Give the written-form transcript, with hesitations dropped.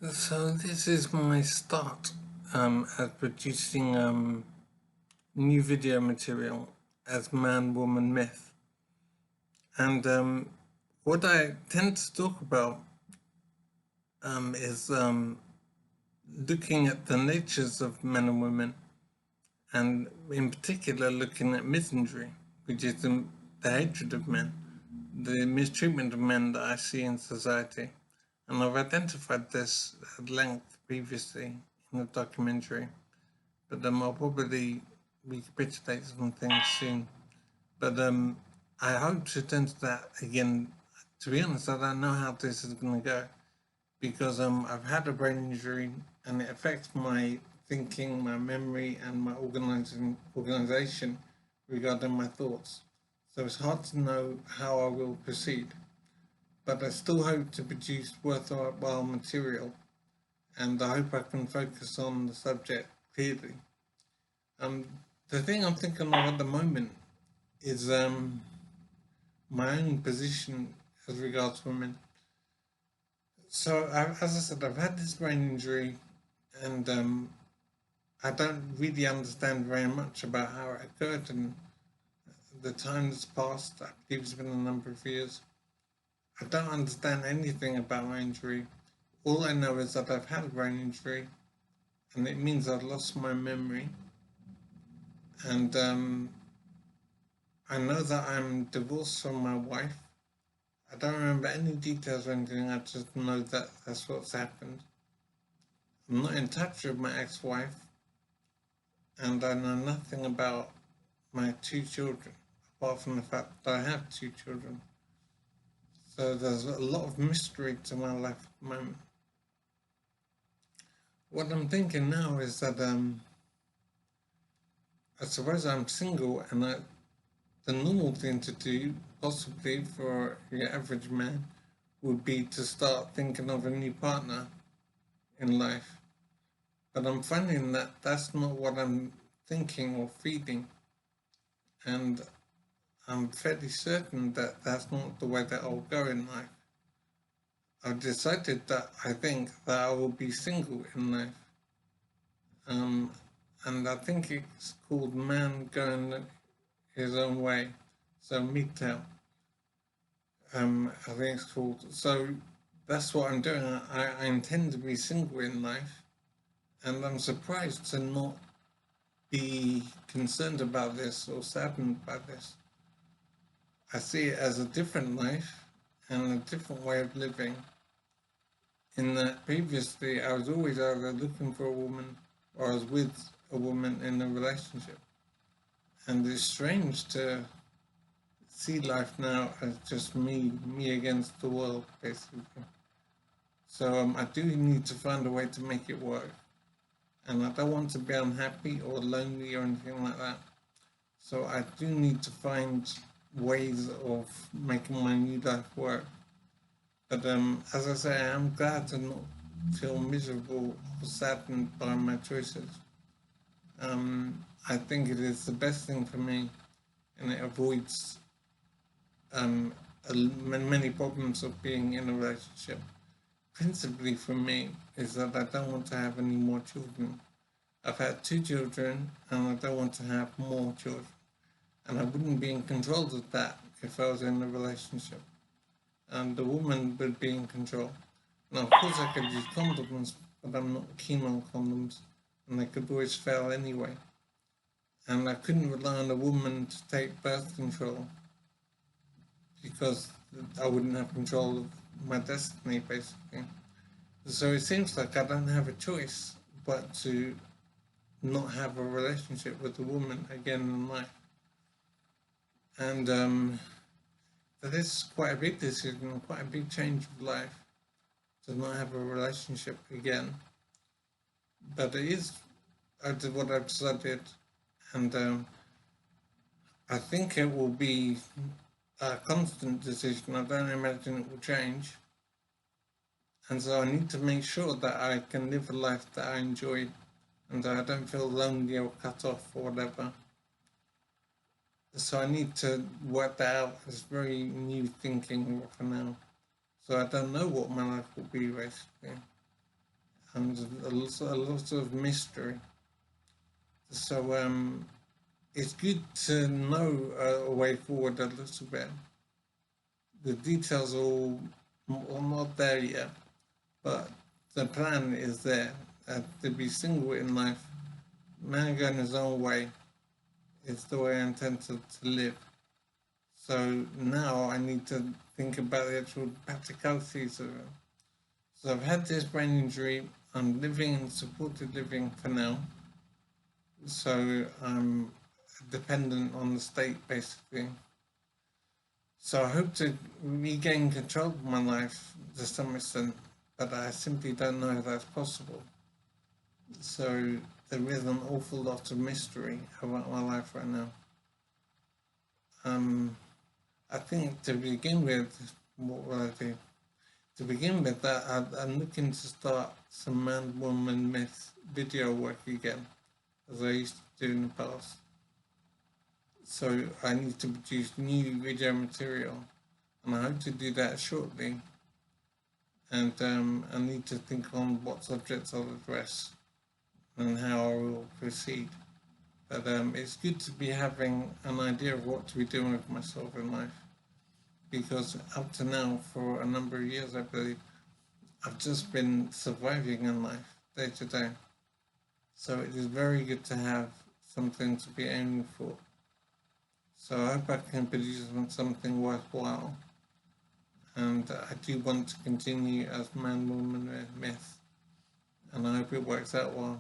So this is my start at producing new video material as ManWomanMyth. And what I tend to talk about is looking at the natures of men and women, and in particular looking at misandry, which is the hatred of men, the mistreatment of men that I see in society. And I've identified this at length previously in the documentary, but I'll probably recapitulate some things soon. But I hope to turn to that again. To be honest, I don't know how this is going to go because I've had a brain injury and it affects my thinking, my memory, and my organization regarding my thoughts. So it's hard to know how I will proceed. But I still hope to produce worthwhile material, and I hope I can focus on the subject clearly. Um, the thing I'm thinking of at the moment is my own position as regards women. So, as I said, I've had this brain injury, and I don't really understand very much about how it occurred and the time that's passed. I believe it's been a number of years. I don't understand anything about my injury. All I know is that I've had a brain injury, and it means I've lost my memory. And I know that I'm divorced from my wife. I don't remember any details or anything, I just know that that's what's happened. I'm not in touch with my ex-wife, and I know nothing about my two children, apart from the fact that I have two children. So there's a lot of mystery to my life at the moment. What I'm thinking now is that I suppose I'm single, and the normal thing to do, possibly for your average man, would be to start thinking of a new partner in life. But I'm finding that that's not what I'm thinking or feeling. And I'm fairly certain that that's not the way that I'll go in life. I've decided that I think that I will be single in life. And I think it's called man going his own way. So MGTOW. I think it's called. So that's what I'm doing. I intend to be single in life, and I'm surprised to not be concerned about this or saddened by this. I see it as a different life and a different way of living. In that previously I was always either looking for a woman or I was with a woman in a relationship. And it's strange to see life now as just me against the world, basically. So I do need to find a way to make it work. And I don't want to be unhappy or lonely or anything like that. So I do need to find ways of making my new life work. But as I say, I am glad to not feel miserable or saddened by my choices. I think it is the best thing for me, and it avoids many problems of being in a relationship. Principally for me is that I don't want to have any more children. I've had two children and I don't want to have more children. And I wouldn't be in control of that if I was in a relationship. And the woman would be in control. Now, of course, I could use condoms, but I'm not keen on condoms, and they could always fail anyway. And I couldn't rely on a woman to take birth control because I wouldn't have control of my destiny, basically. So it seems like I don't have a choice but to not have a relationship with a woman again in life. And that is quite a big decision, quite a big change of life to not have a relationship again. But it is what I've decided, and I think it will be a constant decision. I don't imagine it will change. And so I need to make sure that I can live a life that I enjoy and that I don't feel lonely or cut off or whatever. So I need to work that out. It's very new thinking for now. So I don't know what my life will be, basically. and a lot of mystery. So it's good to know a way forward a little bit. The details are not there yet, but the plan is there. To be single in life, man going his own way, is the way I intend to live. So now I need to think about the actual practicalities of it. So I've had this brain injury. I'm living in supported living for now. So I'm dependent on the state basically. So I hope to regain control of my life to some extent, but I simply don't know if that's possible. So there is an awful lot of mystery about my life right now. I think to begin with, what will I do? To begin with, I'm looking to start some ManWomanMyth video work again, as I used to do in the past. So I need to produce new video material, and I hope to do that shortly. And I need to think on what subjects I'll address and how I will proceed. But it's good to be having an idea of what to be doing with myself in life, because up to now, for a number of years, I believe, I've just been surviving in life day to day. So it is very good to have something to be aiming for. So I hope I can produce something worthwhile. And I do want to continue as ManWomanMyth. And I hope it works out well.